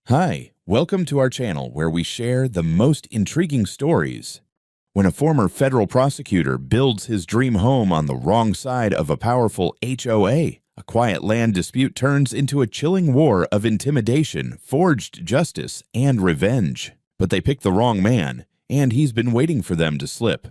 Hi, welcome to our channel where we share the most intriguing stories. When a former federal prosecutor builds his dream home on the wrong side of a powerful HOA, a quiet land dispute turns into a chilling war of intimidation, forged justice, and revenge. But they picked the wrong man, and he's been waiting for them to slip.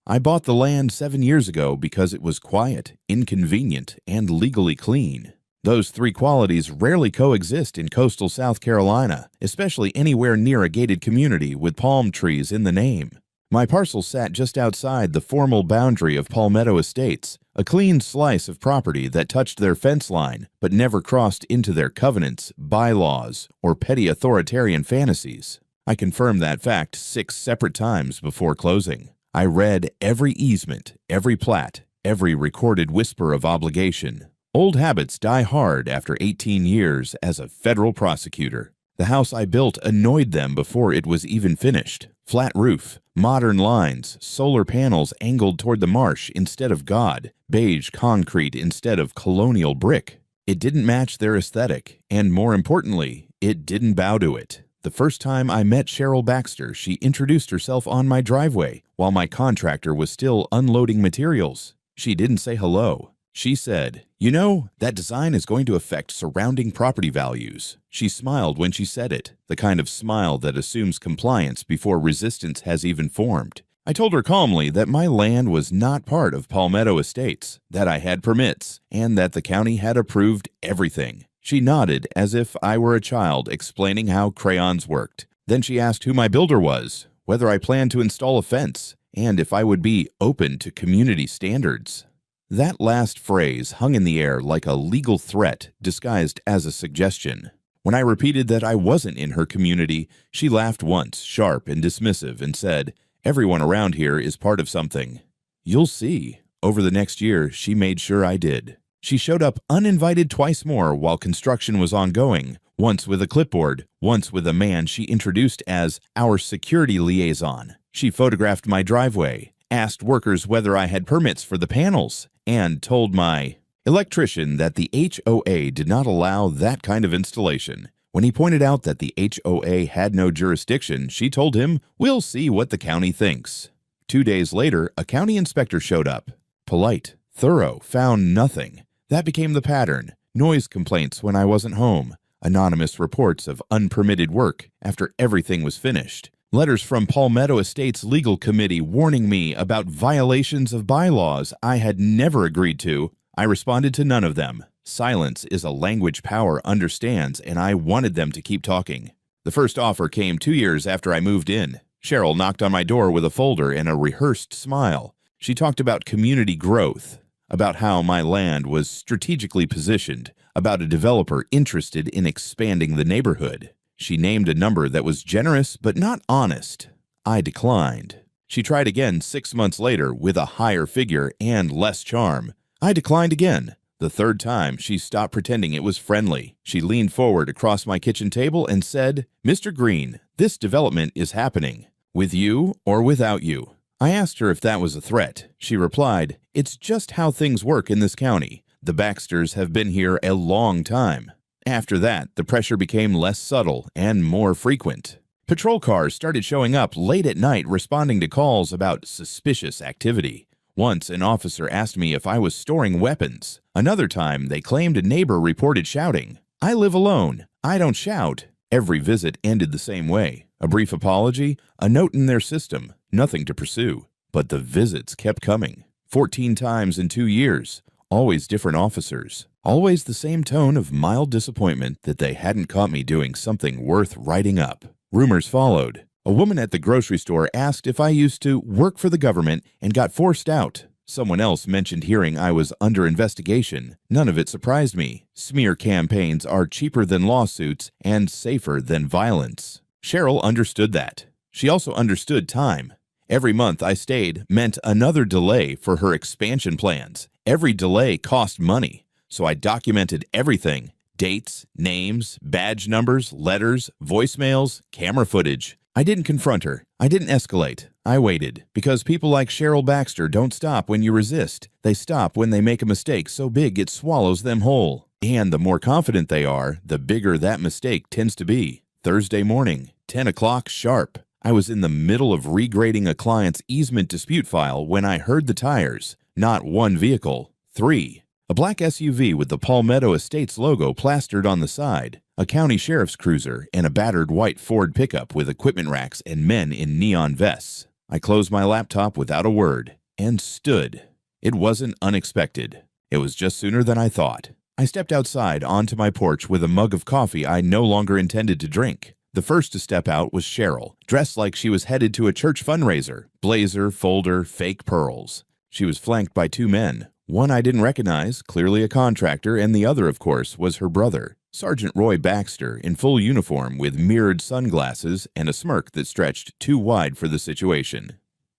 I bought the land 7 years ago because it was quiet, inconvenient, and legally clean. Those three qualities rarely coexist in coastal South Carolina, especially anywhere near a gated community with palm trees in the name. My parcel sat just outside the formal boundary of Palmetto Estates, a clean slice of property that touched their fence line but never crossed into their covenants, bylaws, or petty authoritarian fantasies. I confirmed that fact 6 separate times before closing. I read every easement, every plat, every recorded whisper of obligation. Old habits die hard after 18 years as a federal prosecutor. The house I built annoyed them before it was even finished. Flat roof, modern lines, solar panels angled toward the marsh instead of God, beige concrete instead of colonial brick. It didn't match their aesthetic, and more importantly, it didn't bow to it. The first time I met Cheryl Baxter, she introduced herself on my driveway while my contractor was still unloading materials. She didn't say hello. She said, "You know, that design is going to affect surrounding property values." She smiled when she said it, the kind of smile that assumes compliance before resistance has even formed. I told her calmly that my land was not part of Palmetto Estates, that I had permits, and that the county had approved everything. She nodded as if I were a child explaining how crayons worked. Then she asked who my builder was, whether I planned to install a fence, and if I would be open to community standards. That last phrase hung in the air like a legal threat disguised as a suggestion. When I repeated that I wasn't in her community, she laughed once, sharp and dismissive, and said, "Everyone around here is part of something." You'll see. Over the next year, she made sure I did. She showed up uninvited twice more while construction was ongoing, once with a clipboard, once with a man she introduced as our security liaison. She photographed my driveway, asked workers whether I had permits for the panels, and told my electrician that the HOA did not allow that kind of installation. When he pointed out that the HOA had no jurisdiction, she told him, "We'll see what the county thinks." 2 days later, a county inspector showed up. Polite, thorough, found nothing. That became the pattern. Noise complaints when I wasn't home. Anonymous reports of unpermitted work after everything was finished. Letters from Palmetto Estates Legal Committee warning me about violations of bylaws I had never agreed to. I responded to none of them. Silence is a language power understands, and I wanted them to keep talking. The first offer came 2 years after I moved in. Cheryl knocked on my door with a folder and a rehearsed smile. She talked about community growth, about how my land was strategically positioned, about a developer interested in expanding the neighborhood. She named a number that was generous but not honest. I declined. She tried again 6 months later with a higher figure and less charm. I declined again. The third time, she stopped pretending it was friendly. She leaned forward across my kitchen table and said, "Mr. Green, this development is happening, with you or without you." I asked her if that was a threat. She replied, "It's just how things work in this county. The Baxters have been here a long time." After that, the pressure became less subtle and more frequent. Patrol cars started showing up late at night responding to calls about suspicious activity. Once, an officer asked me if I was storing weapons. Another time, they claimed a neighbor reported shouting. I live alone. I don't shout. Every visit ended the same way. A brief apology, a note in their system, nothing to pursue. But the visits kept coming. 14 times in 2 years. Always different officers. Always the same tone of mild disappointment that they hadn't caught me doing something worth writing up. Rumors followed. A woman at the grocery store asked if I used to work for the government and got forced out. Someone else mentioned hearing I was under investigation. None of it surprised me. Smear campaigns are cheaper than lawsuits and safer than violence. Cheryl understood that. She also understood time. Every month I stayed meant another delay for her expansion plans. Every delay cost money. So I documented everything: dates, names, badge numbers, letters, voicemails, camera footage. I didn't confront her. I didn't escalate. I waited, because people like Cheryl Baxter don't stop when you resist. They stop when they make a mistake so big it swallows them whole. And the more confident they are, the bigger that mistake tends to be. Thursday morning, 10 o'clock sharp. I was in the middle of regrading a client's easement dispute file when I heard the tires. Not one vehicle, three. A black SUV with the Palmetto Estates logo plastered on the side, a county sheriff's cruiser, and a battered white Ford pickup with equipment racks and men in neon vests. I closed my laptop without a word and stood. It wasn't unexpected. It was just sooner than I thought. I stepped outside onto my porch with a mug of coffee I no longer intended to drink. The first to step out was Cheryl, dressed like she was headed to a church fundraiser, blazer, folder, fake pearls. She was flanked by two men. One I didn't recognize, clearly a contractor, and the other, of course, was her brother, Sergeant Roy Baxter, in full uniform with mirrored sunglasses and a smirk that stretched too wide for the situation.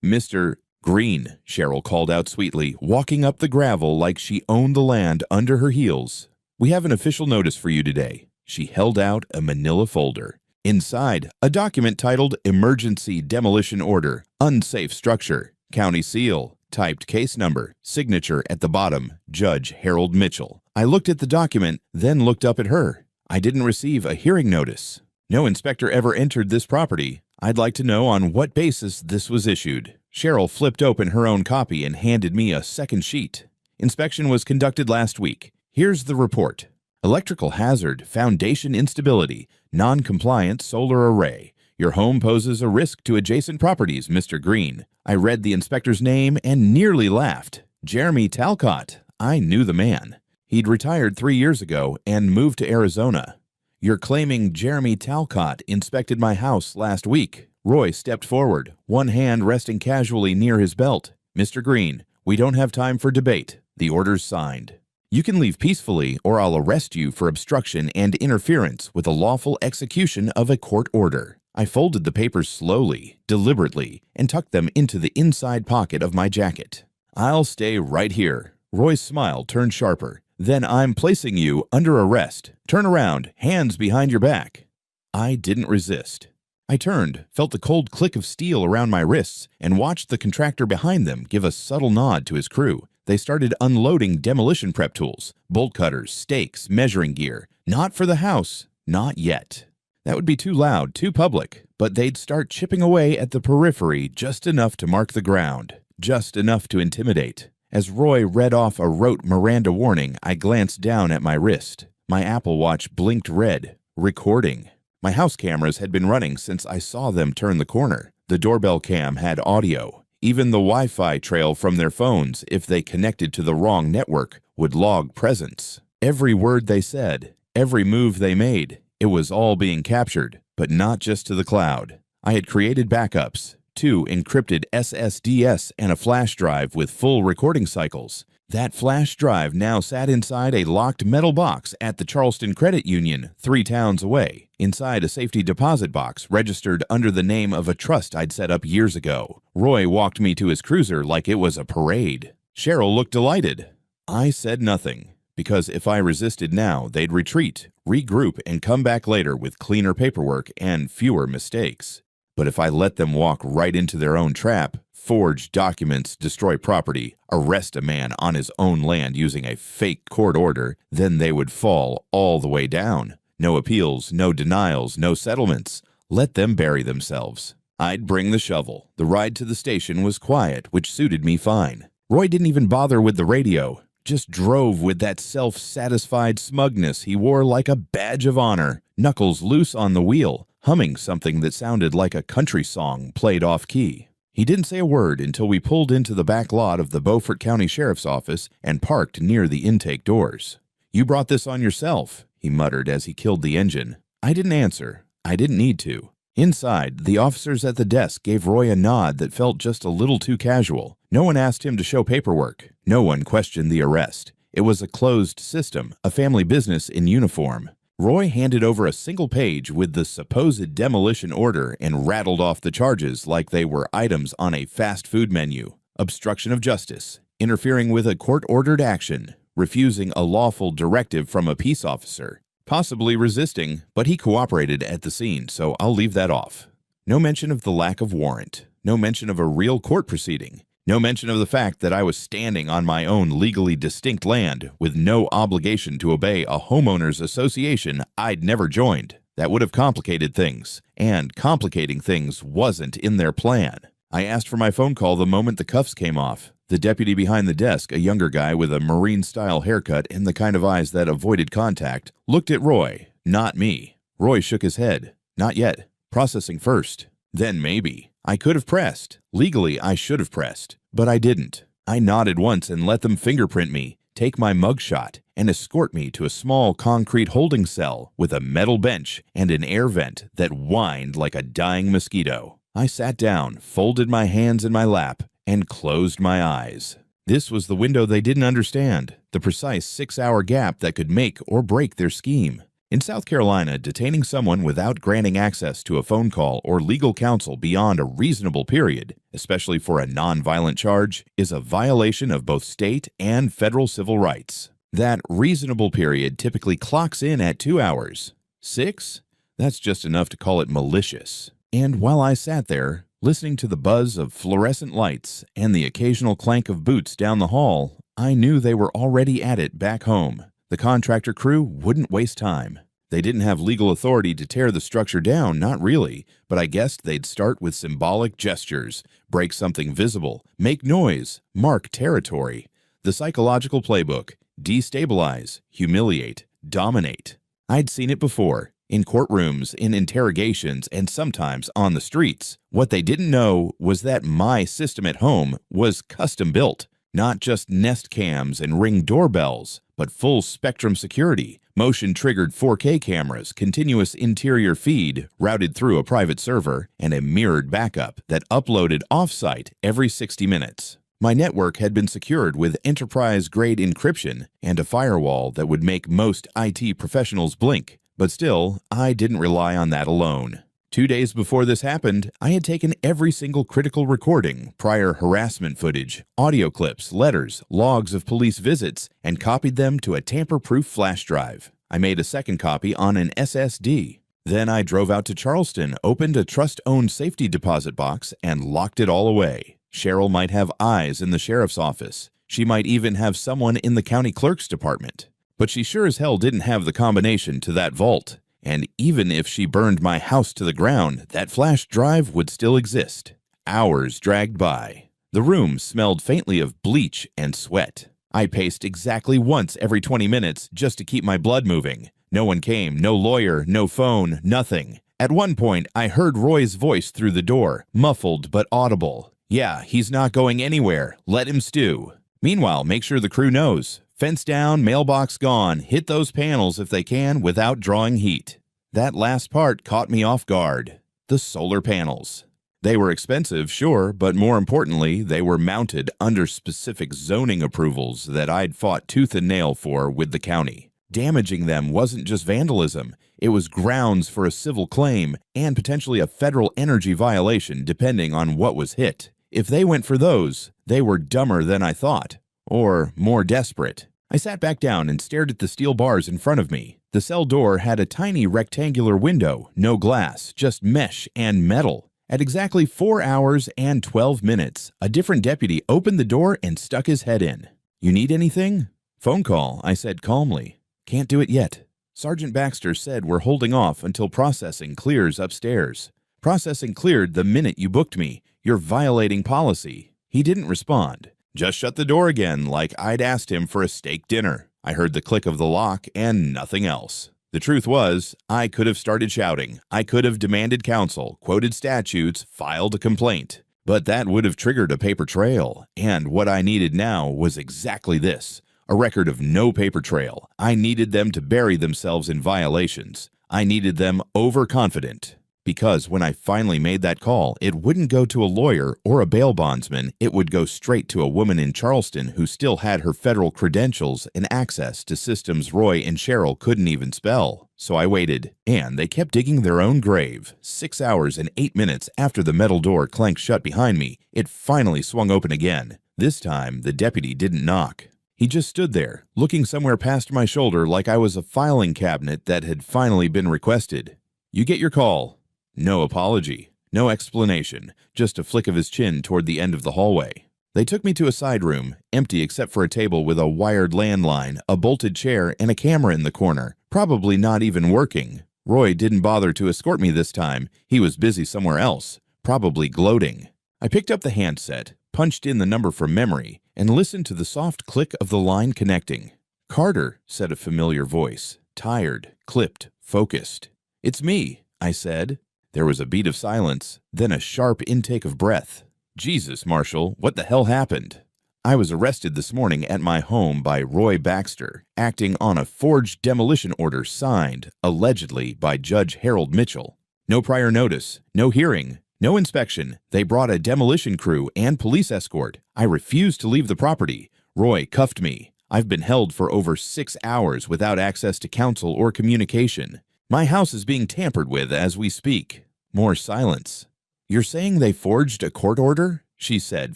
"Mr. Green," Cheryl called out sweetly, walking up the gravel like she owned the land under her heels. "We have an official notice for you today." She held out a manila folder. Inside, a document titled Emergency Demolition Order, Unsafe Structure, County Seal, typed case number, signature at the bottom, Judge Harold Mitchell. I looked at the document, then looked up at her. I didn't receive a hearing notice. No inspector ever entered this property. I'd like to know on what basis this was issued. Cheryl flipped open her own copy and handed me a second sheet. Inspection was conducted last week. Here's the report. Electrical hazard, foundation instability, non-compliant solar array. Your home poses a risk to adjacent properties, Mr. Green. I read the inspector's name and nearly laughed. Jeremy Talcott. I knew the man. He'd retired 3 years ago and moved to Arizona. You're claiming Jeremy Talcott inspected my house last week. Roy stepped forward, one hand resting casually near his belt. Mr. Green, we don't have time for debate. The order's signed. You can leave peacefully or I'll arrest you for obstruction and interference with a lawful execution of a court order. I folded the papers slowly, deliberately, and tucked them into the inside pocket of my jacket. I'll stay right here. Roy's smile turned sharper. Then I'm placing you under arrest. Turn around, hands behind your back. I didn't resist. I turned, felt the cold click of steel around my wrists, and watched the contractor behind them give a subtle nod to his crew. They started unloading demolition prep tools, bolt cutters, stakes, measuring gear. Not for the house, not yet. That would be too loud, too public, but they'd start chipping away at the periphery just enough to mark the ground, just enough to intimidate. As Roy read off a rote Miranda warning, I glanced down at my wrist. My Apple Watch blinked red. Recording. My house cameras had been running since I saw them turn the corner. The doorbell cam had audio. Even the Wi-Fi trail from their phones, if they connected to the wrong network, would log presence. Every word they said, every move they made, it was all being captured, but not just to the cloud. I had created backups, 2 encrypted SSDs and a flash drive with full recording cycles. That flash drive now sat inside a locked metal box at the Charleston Credit Union, 3 towns away, inside a safety deposit box registered under the name of a trust I'd set up years ago. Roy walked me to his cruiser like it was a parade. Cheryl looked delighted. I said nothing, because if I resisted now, they'd retreat, regroup, and come back later with cleaner paperwork and fewer mistakes. But if I let them walk right into their own trap, forge documents, destroy property, arrest a man on his own land using a fake court order, then they would fall all the way down. No appeals, no denials, no settlements. Let them bury themselves. I'd bring the shovel. The ride to the station was quiet, which suited me fine. Roy didn't even bother with the radio, just drove with that self-satisfied smugness he wore like a badge of honor, knuckles loose on the wheel, humming something that sounded like a country song played off-key. He didn't say a word until we pulled into the back lot of the Beaufort County Sheriff's Office and parked near the intake doors. "You brought this on yourself," he muttered as he killed the engine. I didn't answer. I didn't need to. Inside, the officers at the desk gave Roy a nod that felt just a little too casual. No one asked him to show paperwork. No one questioned the arrest. It was a closed system, a family business in uniform. Roy handed over a single page with the supposed demolition order and rattled off the charges like they were items on a fast food menu. Obstruction of justice, interfering with a court-ordered action, refusing a lawful directive from a peace officer, possibly resisting, but he cooperated at the scene, so I'll leave that off. No mention of the lack of warrant. No mention of a real court proceeding. No mention of the fact that I was standing on my own legally distinct land with no obligation to obey a homeowners association I'd never joined. That would have complicated things, and complicating things wasn't in their plan. I asked for my phone call the moment the cuffs came off. The deputy behind the desk, a younger guy with a Marine-style haircut and the kind of eyes that avoided contact, looked at Roy, not me. Roy shook his head. Not yet. Processing first. Then maybe. I could have pressed. Legally, I should have pressed. But I didn't. I nodded once and let them fingerprint me, take my mugshot, and escort me to a small concrete holding cell with a metal bench and an air vent that whined like a dying mosquito. I sat down, folded my hands in my lap, and closed my eyes. This was the window they didn't understand, the precise 6-hour gap that could make or break their scheme. In South Carolina, detaining someone without granting access to a phone call or legal counsel beyond a reasonable period, especially for a non-violent charge, is a violation of both state and federal civil rights. That reasonable period typically clocks in at 2 hours. 6? That's just enough to call it malicious. And while I sat there, listening to the buzz of fluorescent lights and the occasional clank of boots down the hall, I knew they were already at it back home. The contractor crew wouldn't waste time. They didn't have legal authority to tear the structure down, not really, but I guessed they'd start with symbolic gestures, break something visible, make noise, mark territory. The psychological playbook: destabilize, humiliate, dominate. I'd seen it before, in courtrooms, in interrogations, and sometimes on the streets. What they didn't know was that my system at home was custom built. Not just Nest cams and Ring doorbells, but full spectrum security, motion-triggered 4K cameras, continuous interior feed routed through a private server, and a mirrored backup that uploaded off-site every 60 minutes. My network had been secured with enterprise-grade encryption and a firewall that would make most IT professionals blink, but still, I didn't rely on that alone. 2 days before this happened, I had taken every single critical recording, prior harassment footage, audio clips, letters, logs of police visits, and copied them to a tamper-proof flash drive. I made a second copy on an SSD. Then I drove out to Charleston, opened a trust-owned safety deposit box, and locked it all away. Cheryl might have eyes in the sheriff's office. She might even have someone in the county clerk's department. But she sure as hell didn't have the combination to that vault. And even if she burned my house to the ground, that flash drive would still exist. Hours dragged by. The room smelled faintly of bleach and sweat. I paced exactly once every 20 minutes just to keep my blood moving. No one came, no lawyer, no phone, nothing. At one point, I heard Roy's voice through the door, muffled but audible. "Yeah, he's not going anywhere. Let him stew. Meanwhile, make sure the crew knows. Fence down, mailbox gone. Hit those panels if they can without drawing heat." That last part caught me off guard. The solar panels. They were expensive, sure, but more importantly, they were mounted under specific zoning approvals that I'd fought tooth and nail for with the county. Damaging them wasn't just vandalism. It was grounds for a civil claim and potentially a federal energy violation depending on what was hit. If they went for those, they were dumber than I thought. Or more desperate. I sat back down and stared at the steel bars in front of me. The cell door had a tiny rectangular window, no glass, just mesh and metal. At exactly 4 hours and 12 minutes, a different deputy opened the door and stuck his head in. "You need anything?" "Phone call," I said calmly. "Can't do it yet. Sergeant Baxter said we're holding off until processing clears upstairs." "Processing cleared the minute you booked me. You're violating policy." He didn't respond. Just shut the door again like I'd asked him for a steak dinner. I heard the click of the lock and nothing else. The truth was, I could have started shouting. I could have demanded counsel, quoted statutes, filed a complaint. But that would have triggered a paper trail. And what I needed now was exactly this. A record of no paper trail. I needed them to bury themselves in violations. I needed them overconfident. Because when I finally made that call, it wouldn't go to a lawyer or a bail bondsman. It would go straight to a woman in Charleston who still had her federal credentials and access to systems Roy and Cheryl couldn't even spell. So I waited, and they kept digging their own grave. 6 hours and 8 minutes after the metal door clanked shut behind me, it finally swung open again. This time, the deputy didn't knock. He just stood there, looking somewhere past my shoulder like I was a filing cabinet that had finally been requested. "You get your call." No apology, no explanation, just a flick of his chin toward the end of the hallway. They took me to a side room, empty except for a table with a wired landline, a bolted chair, and a camera in the corner, probably not even working. Roy didn't bother to escort me this time. He was busy somewhere else, probably gloating. I picked up the handset, punched in the number from memory, and listened to the soft click of the line connecting. "Carter," said a familiar voice, tired, clipped, focused. "It's me," I said. There was a beat of silence, then a sharp intake of breath. "Jesus, Marshal, what the hell happened?" "I was arrested this morning at my home by Roy Baxter, acting on a forged demolition order signed, allegedly, by Judge Harold Mitchell. No prior notice, no hearing, no inspection. They brought a demolition crew and police escort. I refused to leave the property. Roy cuffed me. I've been held for over 6 hours without access to counsel or communication. My house is being tampered with as we speak." More silence. "You're saying they forged a court order?" she said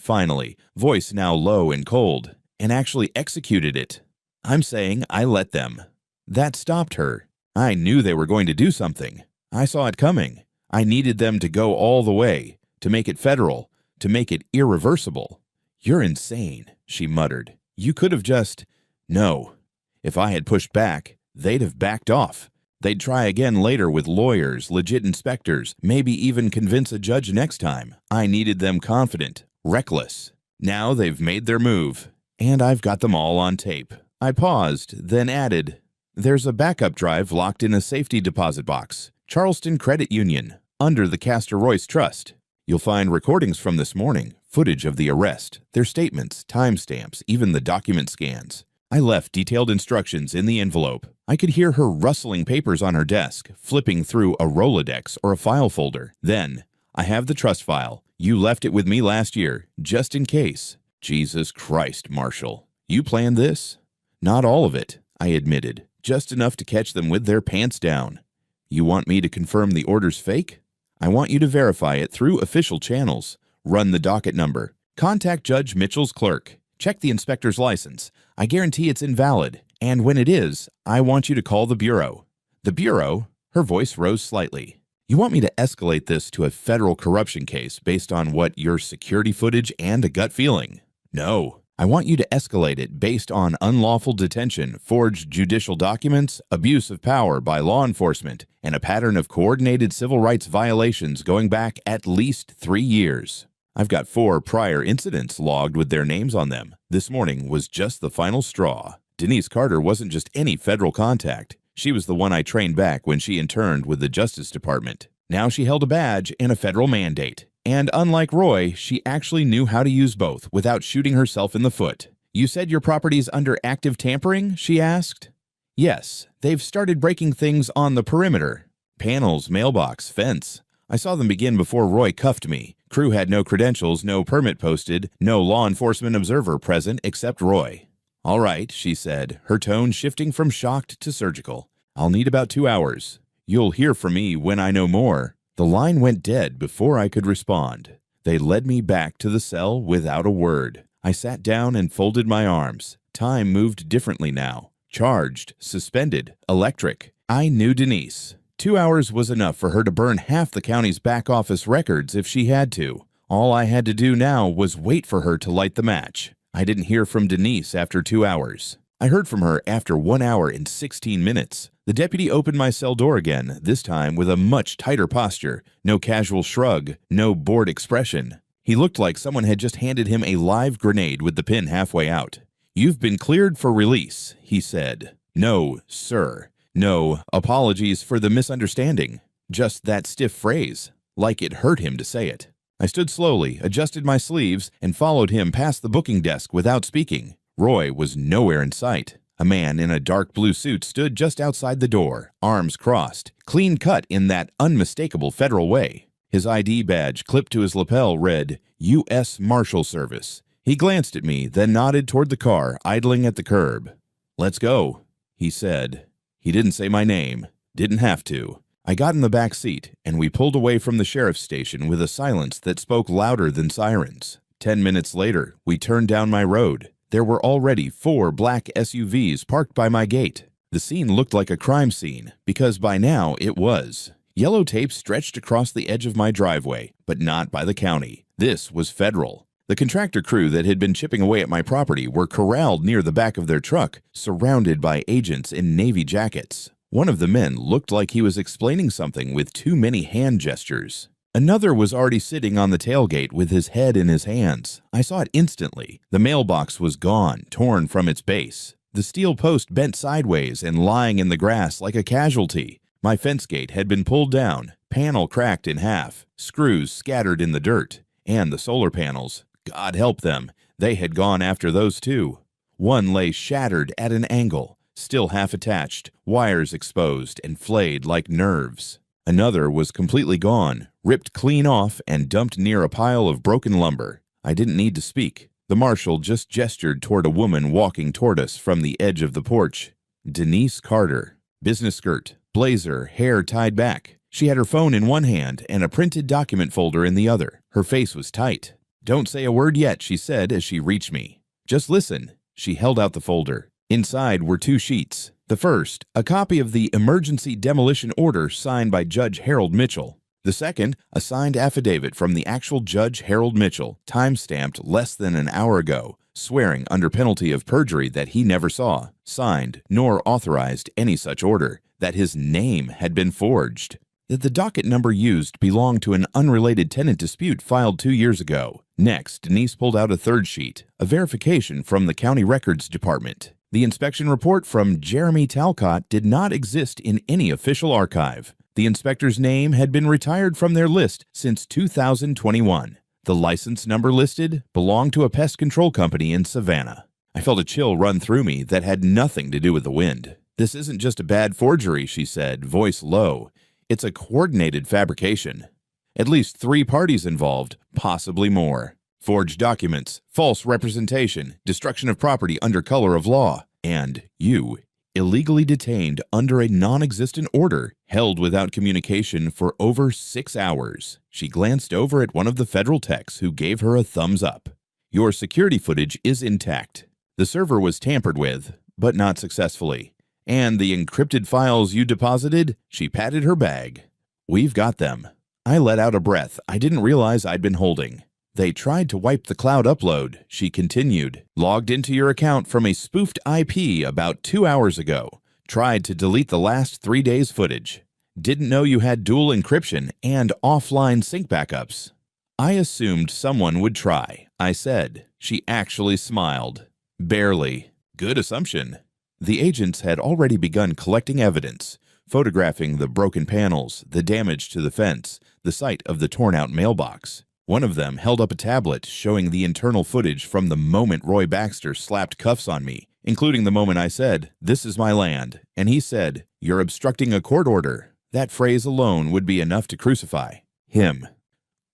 finally, voice now low and cold, "and actually executed it." "I'm saying I let them." That stopped her. I knew they were going to do something. I saw it coming. I needed them to go all the way, to make it federal, to make it irreversible. "You're insane," she muttered. "You could have just—" "No. If I had pushed back, they'd have backed off. They'd try again later with lawyers, legit inspectors, maybe even convince a judge next time. I needed them confident, reckless. Now they've made their move, and I've got them all on tape." I paused, then added, "There's a backup drive locked in a safety deposit box, Charleston Credit Union, under the Castor Royce Trust. You'll find recordings from this morning, footage of the arrest, their statements, timestamps, even the document scans. I left detailed instructions in the envelope. I could hear her rustling papers on her desk, flipping through a Rolodex or a file folder. Then, I have the trust file. You left it with me last year, just in case." "Jesus Christ, Marshal. You planned this?" "Not all of it," I admitted. "Just enough to catch them with their pants down." "You want me to confirm the order's fake?" "I want you to verify it through official channels. Run the docket number. Contact Judge Mitchell's clerk. Check the inspector's license. I guarantee it's invalid. And when it is, I want you to call the Bureau." "The Bureau?" Her voice rose slightly. "You want me to escalate this to a federal corruption case based on what, your security footage and a gut feeling?" "No. I want you to escalate it based on unlawful detention, forged judicial documents, abuse of power by law enforcement, and a pattern of coordinated civil rights violations going back at least 3 years. I've got 4 prior incidents logged with their names on them. This morning was just the final straw. Denise Carter wasn't just any federal contact. She was the one I trained back when she interned with the Justice Department. Now she held a badge and a federal mandate. And unlike Roy, she actually knew how to use both without shooting herself in the foot." "You said your property's under active tampering?" she asked. "Yes, they've started breaking things on the perimeter. Panels, mailbox, fence. I saw them begin before Roy cuffed me. Crew had no credentials, no permit posted, no law enforcement observer present except Roy." "All right," she said, her tone shifting from shocked to surgical. "I'll need about 2 hours. You'll hear from me when I know more." The line went dead before I could respond. They led me back to the cell without a word. I sat down and folded my arms. Time moved differently now. Charged, suspended, electric. I knew Denise. 2 hours was enough for her to burn half the county's back office records if she had to. All I had to do now was wait for her to light the match. I didn't hear from Denise after 2 hours. I heard from her after 1 hour and 16 minutes. The deputy opened my cell door again, this time with a much tighter posture, no casual shrug, no bored expression. He looked like someone had just handed him a live grenade with the pin halfway out. "You've been cleared for release," he said. "No, sir. No, apologies for the misunderstanding." Just that stiff phrase, like it hurt him to say it. I stood slowly, adjusted my sleeves, and followed him past the booking desk without speaking. Roy was nowhere in sight. A man in a dark blue suit stood just outside the door, arms crossed, clean cut in that unmistakable federal way. His ID badge clipped to his lapel read, U.S. Marshal Service. He glanced at me, then nodded toward the car idling at the curb. "Let's go," he said. He didn't say my name. Didn't have to. I got in the back seat, and we pulled away from the sheriff's station with a silence that spoke louder than sirens. 10 minutes later, we turned down my road. There were already 4 black SUVs parked by my gate. The scene looked like a crime scene, because by now it was. Yellow tape stretched across the edge of my driveway, but not by the county. This was federal. The contractor crew that had been chipping away at my property were corralled near the back of their truck, surrounded by agents in navy jackets. One of the men looked like he was explaining something with too many hand gestures. Another was already sitting on the tailgate with his head in his hands. I saw it instantly. The mailbox was gone, torn from its base. The steel post bent sideways and lying in the grass like a casualty. My fence gate had been pulled down, panel cracked in half, screws scattered in the dirt, and the solar panels, God help them, they had gone after those too. One lay shattered at an angle, still half attached, wires exposed and flayed like nerves. Another was completely gone, ripped clean off and dumped near a pile of broken lumber. I didn't need to speak. The marshal just gestured toward a woman walking toward us from the edge of the porch. Denise Carter. Business skirt, blazer, hair tied back. She had her phone in one hand and a printed document folder in the other. Her face was tight. "Don't say a word yet," she said as she reached me. "Just listen." She held out the folder. Inside were 2 sheets. The first, a copy of the emergency demolition order signed by Judge Harold Mitchell. The second, a signed affidavit from the actual Judge Harold Mitchell, time-stamped less than an hour ago, swearing under penalty of perjury that he never saw, signed, nor authorized any such order, that his name had been forged, that the docket number used belonged to an unrelated tenant dispute filed 2 years ago. Next, Denise pulled out a third sheet, a verification from the County Records Department. The inspection report from Jeremy Talcott did not exist in any official archive. The inspector's name had been retired from their list since 2021. The license number listed belonged to a pest control company in Savannah. I felt a chill run through me that had nothing to do with the wind. "This isn't just a bad forgery," she said, voice low. "It's a coordinated fabrication. At least 3 parties involved, possibly more. Forged documents, false representation, destruction of property under color of law, and you, illegally detained under a non-existent order, held without communication for over 6 hours." She glanced over at one of the federal techs who gave her a thumbs up. "Your security footage is intact. The server was tampered with, but not successfully. And the encrypted files you deposited," she patted her bag. "We've got them." I let out a breath I didn't realize I'd been holding. "They tried to wipe the cloud upload," she continued. "Logged into your account from a spoofed IP about 2 hours ago. Tried to delete the last 3 days' footage. Didn't know you had dual encryption and offline sync backups." "I assumed someone would try," I said. She actually smiled. "Barely. Good assumption." The agents had already begun collecting evidence, photographing the broken panels, the damage to the fence, the site of the torn-out mailbox. One of them held up a tablet showing the internal footage from the moment Roy Baxter slapped cuffs on me, including the moment I said, "This is my land," and he said, "You're obstructing a court order." That phrase alone would be enough to crucify him.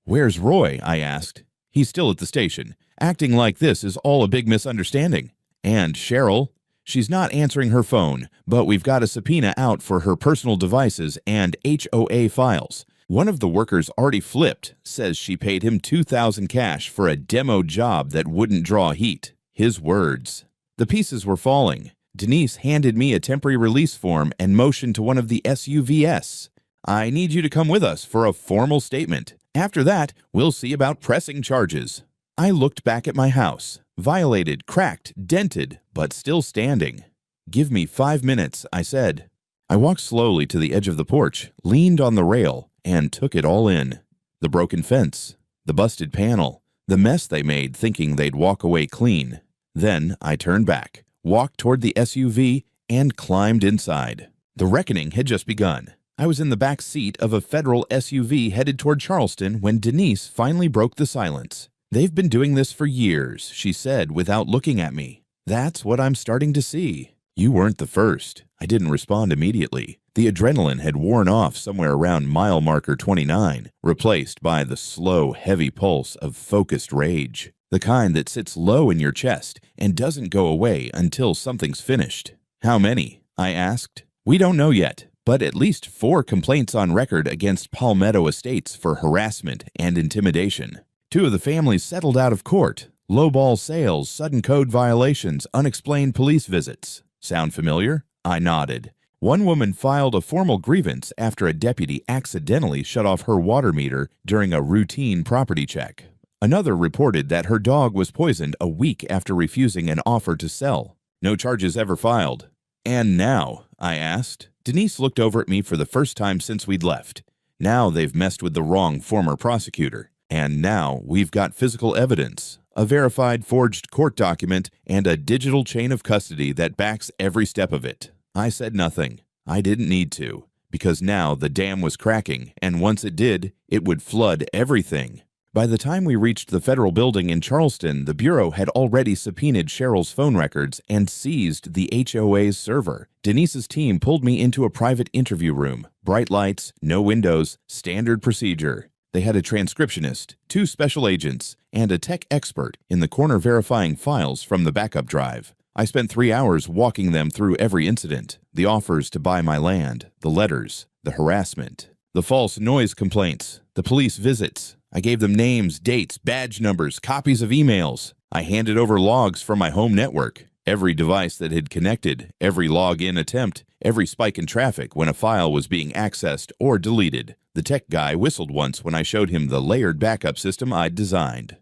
"Where's Roy?" I asked. "He's still at the station, acting like this is all a big misunderstanding. And Cheryl, she's not answering her phone, but we've got a subpoena out for her personal devices and HOA files. One of the workers already flipped, says she paid him $2,000 cash for a demo job that wouldn't draw heat." His words. The pieces were falling. Denise handed me a temporary release form and motioned to one of the SUVs. "I need you to come with us for a formal statement. After that, we'll see about pressing charges." I looked back at my house. Violated, cracked, dented, but still standing. "Give me 5 minutes," I said. I walked slowly to the edge of the porch, leaned on the rail, and took it all in. The broken fence, the busted panel, the mess they made thinking they'd walk away clean. Then I turned back, walked toward the SUV, and climbed inside. The reckoning had just begun. I was in the back seat of a federal SUV headed toward Charleston when Denise finally broke the silence. "They've been doing this for years," she said without looking at me. "That's what I'm starting to see." "You weren't the first." I didn't respond immediately. The adrenaline had worn off somewhere around mile marker 29, replaced by the slow, heavy pulse of focused rage, the kind that sits low in your chest and doesn't go away until something's finished. "How many?" I asked. "We don't know yet, but at least 4 complaints on record against Palmetto Estates for harassment and intimidation. 2 of the families settled out of court. Lowball sales, sudden code violations, unexplained police visits. Sound familiar?" I nodded. One woman filed a formal grievance after a deputy accidentally shut off her water meter during a routine property check. Another reported that her dog was poisoned a week after refusing an offer to sell. No charges ever filed. "And now?" I asked. Denise looked over at me for the first time since we'd left. Now they've messed with the wrong former prosecutor. And now we've got physical evidence, a verified forged court document, and a digital chain of custody that backs every step of it. I said nothing. I didn't need to, because now the dam was cracking, and once it did, it would flood everything. By the time we reached the federal building in Charleston, the Bureau had already subpoenaed Cheryl's phone records and seized the HOA's server. Denise's team pulled me into a private interview room. Bright lights, no windows, standard procedure. They had a transcriptionist, 2 special agents, and a tech expert in the corner verifying files from the backup drive. I spent 3 hours walking them through every incident, the offers to buy my land, the letters, the harassment, the false noise complaints, the police visits. I gave them names, dates, badge numbers, copies of emails. I handed over logs from my home network, every device that had connected, every login attempt, every spike in traffic when a file was being accessed or deleted. The tech guy whistled once when I showed him the layered backup system I'd designed.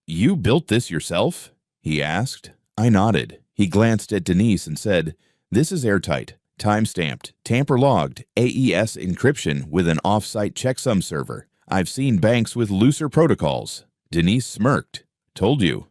"You built this yourself?" he asked. I nodded. He glanced at Denise and said, "This is airtight, time-stamped, tamper-logged, AES encryption with an off-site checksum server. I've seen banks with looser protocols." Denise smirked. "Told you."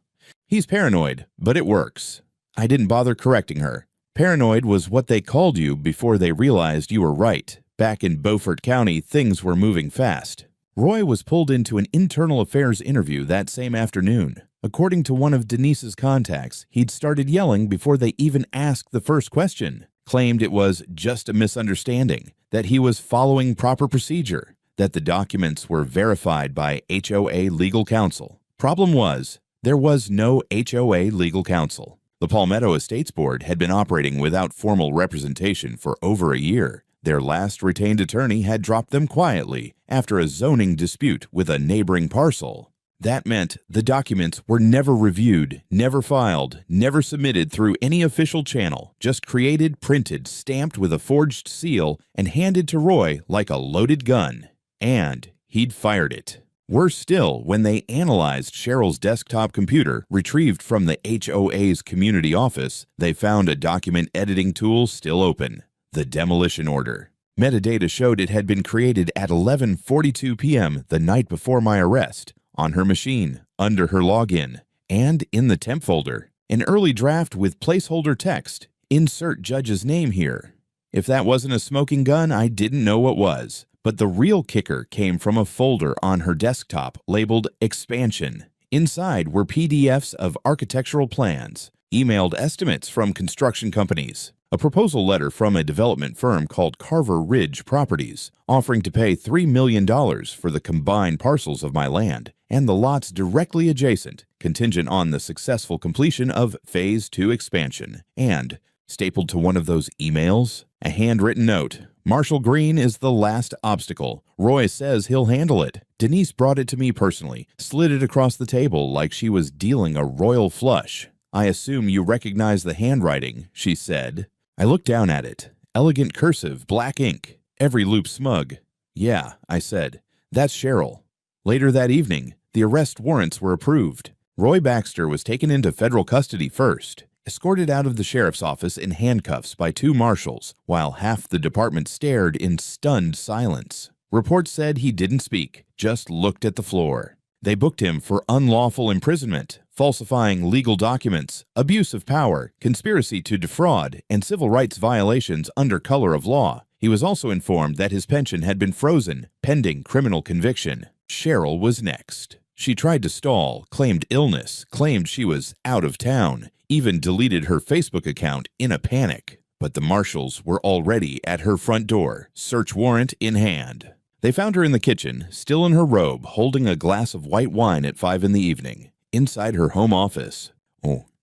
"He's paranoid, but it works." I didn't bother correcting her. Paranoid was what they called you before they realized you were right. Back in Beaufort County, things were moving fast. Roy was pulled into an internal affairs interview that same afternoon. According to one of Denise's contacts, he'd started yelling before they even asked the first question, claimed it was just a misunderstanding, that he was following proper procedure, that the documents were verified by HOA legal counsel. Problem was, there was no HOA legal counsel. The Palmetto Estates Board had been operating without formal representation for over a year. Their last retained attorney had dropped them quietly after a zoning dispute with a neighboring parcel. That meant the documents were never reviewed, never filed, never submitted through any official channel, just created, printed, stamped with a forged seal, and handed to Roy like a loaded gun. And he'd fired it. Worse still, when they analyzed Cheryl's desktop computer, retrieved from the HOA's community office, they found a document editing tool still open, the demolition order. Metadata showed it had been created at 11:42 p.m. the night before my arrest, on her machine, under her login, and in the temp folder. An early draft with placeholder text, "Insert judge's name here." If that wasn't a smoking gun, I didn't know what was. But the real kicker came from a folder on her desktop labeled Expansion. Inside were PDFs of architectural plans, emailed estimates from construction companies, a proposal letter from a development firm called Carver Ridge Properties, offering to pay $3 million for the combined parcels of my land, and the lots directly adjacent, contingent on the successful completion of Phase 2 expansion. And, stapled to one of those emails, a handwritten note. "Marshall Green is the last obstacle. Roy says he'll handle it." Denise brought it to me personally, slid it across the table like she was dealing a royal flush. "I assume you recognize the handwriting," she said. I looked down at it. Elegant cursive, black ink, every loop smug. "Yeah," I said. "That's Cheryl." Later that evening, the arrest warrants were approved. Roy Baxter was taken into federal custody first, escorted out of the sheriff's office in handcuffs by 2 marshals, while half the department stared in stunned silence. Reports said he didn't speak, just looked at the floor. They booked him for unlawful imprisonment, falsifying legal documents, abuse of power, conspiracy to defraud, and civil rights violations under color of law. He was also informed that his pension had been frozen, pending criminal conviction. Cheryl was next. She tried to stall, claimed illness, claimed she was out of town, even deleted her Facebook account in a panic. But the marshals were already at her front door, search warrant in hand. They found her in the kitchen, still in her robe, holding a glass of white wine at 5 in the evening, inside her home office.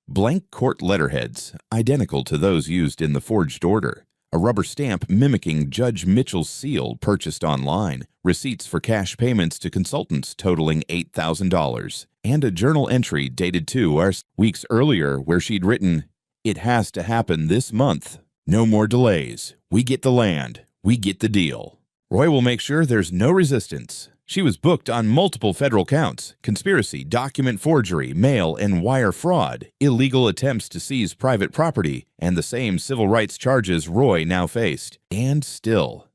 Blank court letterheads, identical to those used in the forged order. A rubber stamp mimicking Judge Mitchell's seal purchased online, receipts for cash payments to consultants totaling $8,000, and a journal entry dated 2 weeks earlier where she'd written, "It has to happen this month. No more delays. We get the land. We get the deal." Roy will make sure there's no resistance. She was booked on multiple federal counts: conspiracy, document forgery, mail and wire fraud, illegal attempts to seize private property, and the same civil rights charges Roy now faced. And still,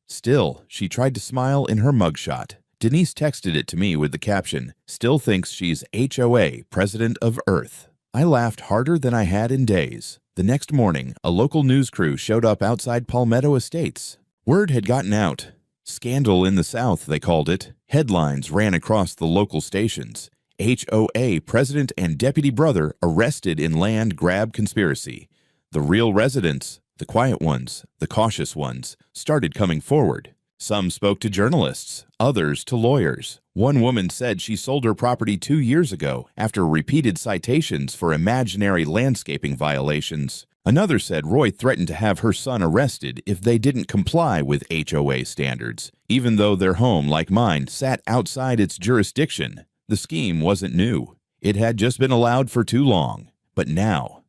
she tried to smile in her mugshot. Denise texted it to me with the caption, "Still thinks she's HOA, President of Earth." I laughed harder than I had in days. The next morning, a local news crew showed up outside Palmetto Estates. Word had gotten out. Scandal in the South, they called it. Headlines ran across the local stations. HOA president and deputy brother arrested in land grab conspiracy. The real residents, the quiet ones, the cautious ones, started coming forward. Some spoke to journalists, others to lawyers. One woman said she sold her property 2 years ago after repeated citations for imaginary landscaping violations. Another said Roy threatened to have her son arrested if they didn't comply with HOA standards, even though their home, like mine, sat outside its jurisdiction. The scheme wasn't new. It had just been allowed for too long. But now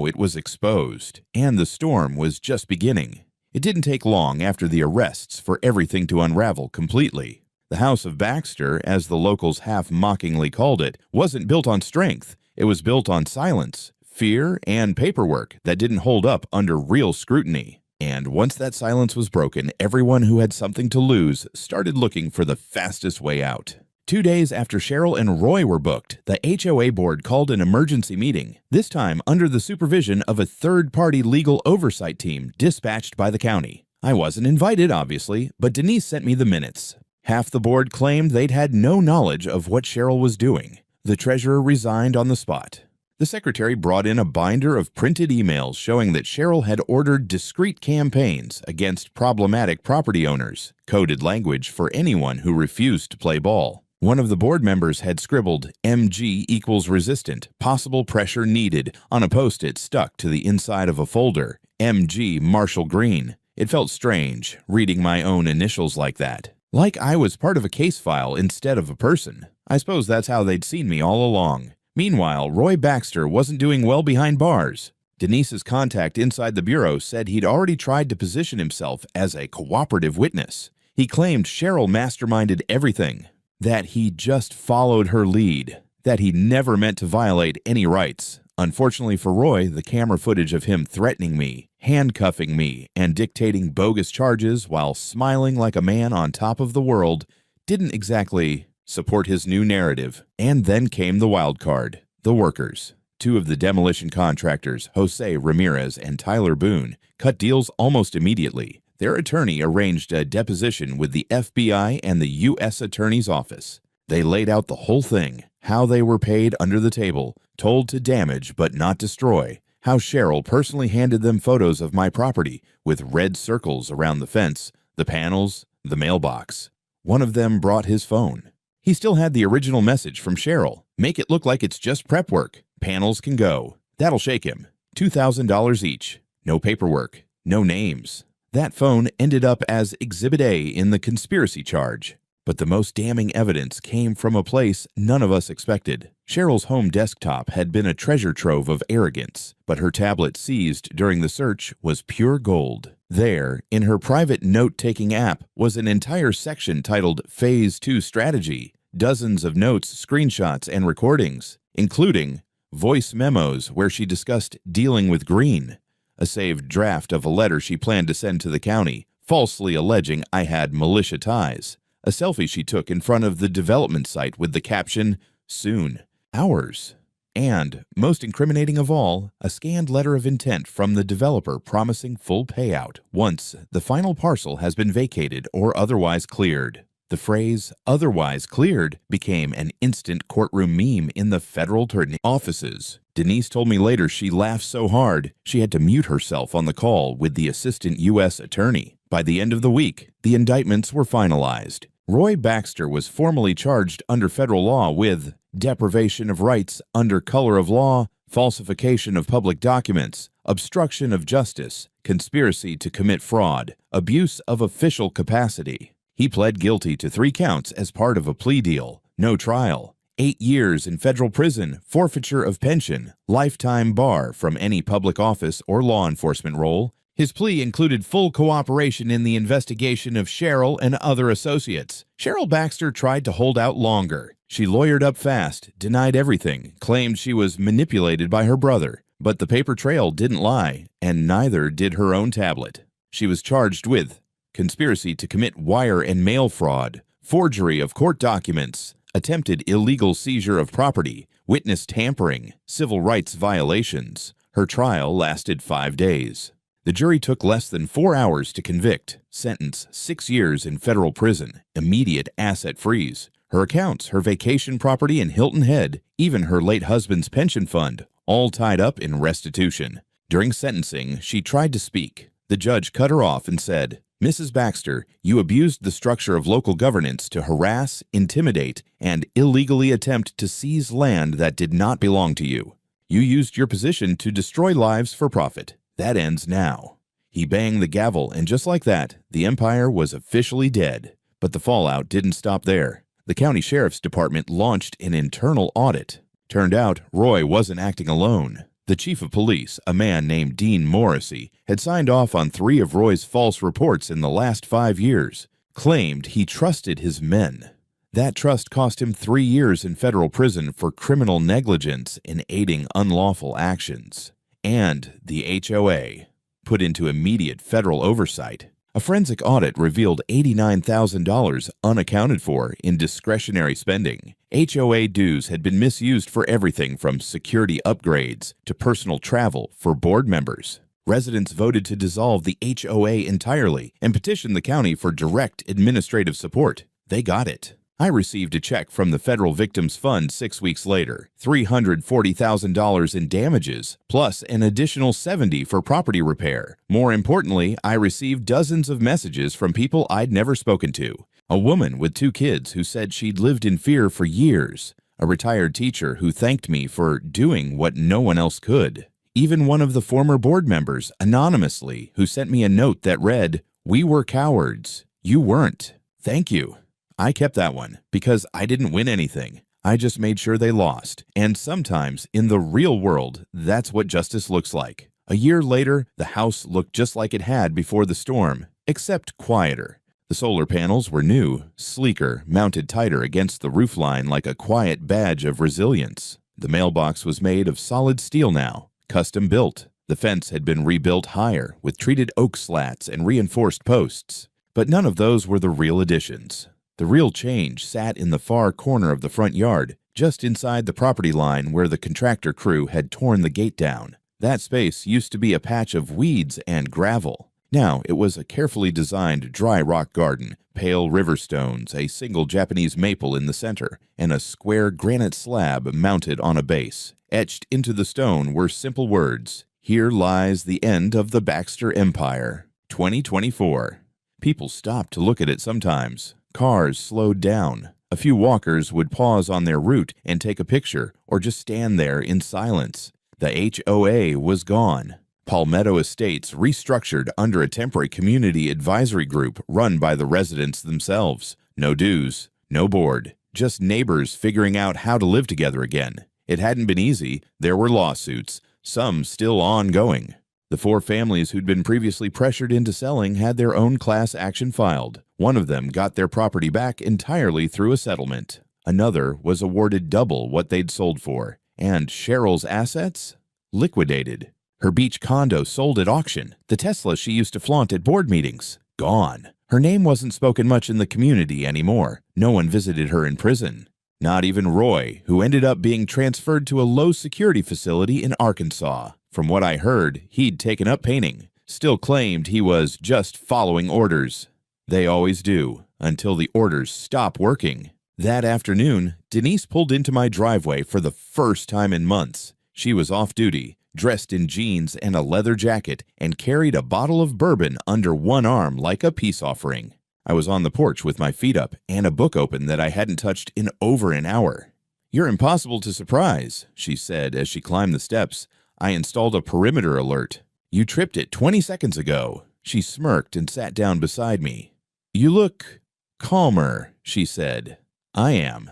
it was exposed, and the storm was just beginning. It didn't take long after the arrests for everything to unravel completely. The House of Baxter, as the locals half-mockingly called it, wasn't built on strength. It was built on silence, fear, and paperwork that didn't hold up under real scrutiny. And once that silence was broken, everyone who had something to lose started looking for the fastest way out. 2 days after Cheryl and Roy were booked, the HOA board called an emergency meeting, this time under the supervision of a third-party legal oversight team dispatched by the county. I wasn't invited, obviously, but Denise sent me the minutes. Half the board claimed they'd had no knowledge of what Cheryl was doing. The treasurer resigned on the spot. The secretary brought in a binder of printed emails showing that Cheryl had ordered discreet campaigns against problematic property owners, coded language for anyone who refused to play ball. One of the board members had scribbled MG equals resistant, possible pressure needed, on a post-it stuck to the inside of a folder. MG Marshall Green. It felt strange, reading my own initials like that. Like I was part of a case file instead of a person. I suppose that's how they'd seen me all along. Meanwhile, Roy Baxter wasn't doing well behind bars. Denise's contact inside the bureau said he'd already tried to position himself as a cooperative witness. He claimed Cheryl masterminded everything, that he just followed her lead, that he never meant to violate any rights. Unfortunately for Roy, the camera footage of him threatening me, handcuffing me, and dictating bogus charges while smiling like a man on top of the world didn't exactly support his new narrative. And then came the wild card, the workers. Two of the demolition contractors, Jose Ramirez and Tyler Boone, cut deals almost immediately. Their attorney arranged a deposition with the FBI and the U.S. Attorney's Office. They laid out the whole thing, how they were paid under the table, told to damage but not destroy, how Cheryl personally handed them photos of my property with red circles around the fence, the panels, the mailbox. One of them brought his phone. He still had the original message from Cheryl. Make it look like it's just prep work. Panels can go. That'll shake him. $2,000 each. No paperwork. No names. That phone ended up as Exhibit A in the conspiracy charge. But the most damning evidence came from a place none of us expected. Cheryl's home desktop had been a treasure trove of arrogance, but her tablet seized during the search was pure gold. There, in her private note-taking app, was an entire section titled Phase 2 Strategy, dozens of notes, screenshots, and recordings, including voice memos where she discussed dealing with Green, a saved draft of a letter she planned to send to the county, falsely alleging I had militia ties, a selfie she took in front of the development site with the caption, "Soon, ours," and, most incriminating of all, a scanned letter of intent from the developer promising full payout once the final parcel has been vacated or otherwise cleared. The phrase, "otherwise cleared," became an instant courtroom meme in the federal attorney offices. Denise told me later she laughed so hard she had to mute herself on the call with the assistant U.S. attorney. By the end of the week, the indictments were finalized. Roy Baxter was formally charged under federal law with deprivation of rights under color of law, falsification of public documents, obstruction of justice, conspiracy to commit fraud, abuse of official capacity. He pled guilty to 3 counts as part of a plea deal, no trial, 8 years in federal prison, forfeiture of pension, lifetime bar from any public office or law enforcement role. His plea included full cooperation in the investigation of Cheryl and other associates. Cheryl Baxter tried to hold out longer. She lawyered up fast, denied everything, claimed she was manipulated by her brother. But the paper trail didn't lie, and neither did her own tablet. She was charged with conspiracy to commit wire and mail fraud, forgery of court documents, attempted illegal seizure of property, witness tampering, civil rights violations. Her trial lasted 5 days. The jury took less than 4 hours to convict, sentence 6 years in federal prison, immediate asset freeze. Her accounts, her vacation property in Hilton Head, even her late husband's pension fund, all tied up in restitution. During sentencing, she tried to speak. The judge cut her off and said, "Mrs. Baxter, you abused the structure of local governance to harass, intimidate, and illegally attempt to seize land that did not belong to you. You used your position to destroy lives for profit. That ends now." He banged the gavel, and just like that, the empire was officially dead. But the fallout didn't stop there. The county sheriff's department launched an internal audit. Turned out, Roy wasn't acting alone. The chief of police, a man named Dean Morrissey, had signed off on 3 of Roy's false reports in the last 5 years, claimed he trusted his men. That trust cost him 3 years in federal prison for criminal negligence in aiding unlawful actions. And the HOA, put into immediate federal oversight. A forensic audit revealed $89,000 unaccounted for in discretionary spending. HOA dues had been misused for everything from security upgrades to personal travel for board members. Residents voted to dissolve the HOA entirely and petitioned the county for direct administrative support. They got it. I received a check from the Federal Victims Fund 6 weeks later, $340,000 in damages, plus an additional $70,000 for property repair. More importantly, I received dozens of messages from people I'd never spoken to. A woman with 2 kids who said she'd lived in fear for years. A retired teacher who thanked me for doing what no one else could. Even one of the former board members, anonymously, who sent me a note that read, "We were cowards. You weren't. Thank you." I kept that one because I didn't win anything. I just made sure they lost. And sometimes, in the real world, that's what justice looks like. A year later, the house looked just like it had before the storm, except quieter. The solar panels were new, sleeker, mounted tighter against the roofline like a quiet badge of resilience. The mailbox was made of solid steel now, custom built. The fence had been rebuilt higher with treated oak slats and reinforced posts. But none of those were the real additions. The real change sat in the far corner of the front yard, just inside the property line where the contractor crew had torn the gate down. That space used to be a patch of weeds and gravel. Now it was a carefully designed dry rock garden, pale river stones, a single Japanese maple in the center, and a square granite slab mounted on a base. Etched into the stone were simple words, "Here lies the end of the Baxter Empire, 2024. People stopped to look at it sometimes. Cars slowed down. A few walkers would pause on their route and take a picture or just stand there in silence. The HOA was gone. Palmetto Estates restructured under a temporary community advisory group run by the residents themselves. No dues, no board, just neighbors figuring out how to live together again. It hadn't been easy. There were lawsuits, some still ongoing. The 4 families who'd been previously pressured into selling had their own class action filed. One of them got their property back entirely through a settlement. Another was awarded double what they'd sold for. And Cheryl's assets? Liquidated. Her beach condo sold at auction. The Tesla she used to flaunt at board meetings? Gone. Her name wasn't spoken much in the community anymore. No one visited her in prison. Not even Roy, who ended up being transferred to a low-security facility in Arkansas. From what I heard, he'd taken up painting. Still claimed he was just following orders. They always do, until the orders stop working. That afternoon, Denise pulled into my driveway for the first time in months. She was off duty, dressed in jeans and a leather jacket, and carried a bottle of bourbon under one arm like a peace offering. I was on the porch with my feet up and a book open that I hadn't touched in over an hour. "You're impossible to surprise," she said as she climbed the steps. "I installed a perimeter alert. You tripped it 20 seconds ago." She smirked and sat down beside me. "You look calmer," she said. "I am."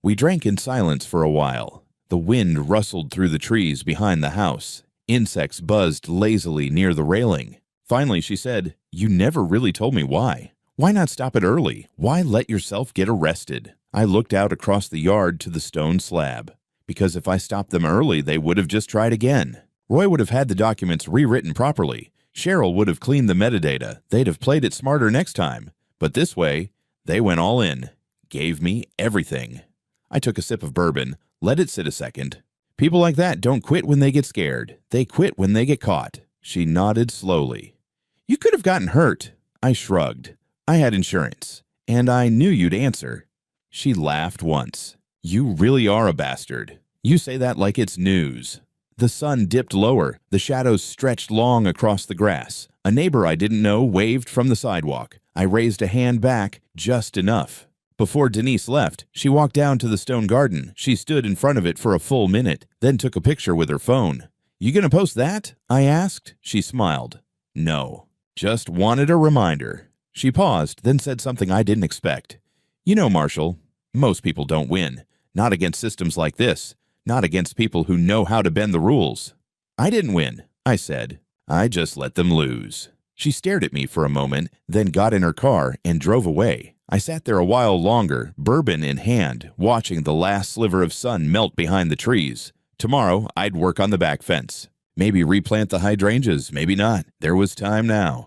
We drank in silence for a while. The wind rustled through the trees behind the house. Insects buzzed lazily near the railing. Finally, she said, "You never really told me why. Why not stop it early? Why let yourself get arrested?" I looked out across the yard to the stone slab. Because if I stopped them early, they would have just tried again. Roy would have had the documents rewritten properly. Cheryl would have cleaned the metadata. They'd have played it smarter next time. But this way, they went all in. Gave me everything. I took a sip of bourbon, let it sit a second. People like that don't quit when they get scared. They quit when they get caught. She nodded slowly. "You could have gotten hurt." I shrugged. "I had insurance, and I knew you'd answer." She laughed once. "You really are a bastard. You say that like it's news." The sun dipped lower. The shadows stretched long across the grass. A neighbor I didn't know waved from the sidewalk. I raised a hand back, just enough. Before Denise left, she walked down to the stone garden. She stood in front of it for a full minute, then took a picture with her phone. "You gonna post that?" I asked. She smiled. "No. Just wanted a reminder." She paused, then said something I didn't expect. "You know, Marshall, most people don't win. Not against systems like this. Not against people who know how to bend the rules." "I didn't win," I said. "I just let them lose." She stared at me for a moment, then got in her car and drove away. I sat there a while longer, bourbon in hand, watching the last sliver of sun melt behind the trees. Tomorrow, I'd work on the back fence. Maybe replant the hydrangeas, maybe not. There was time now.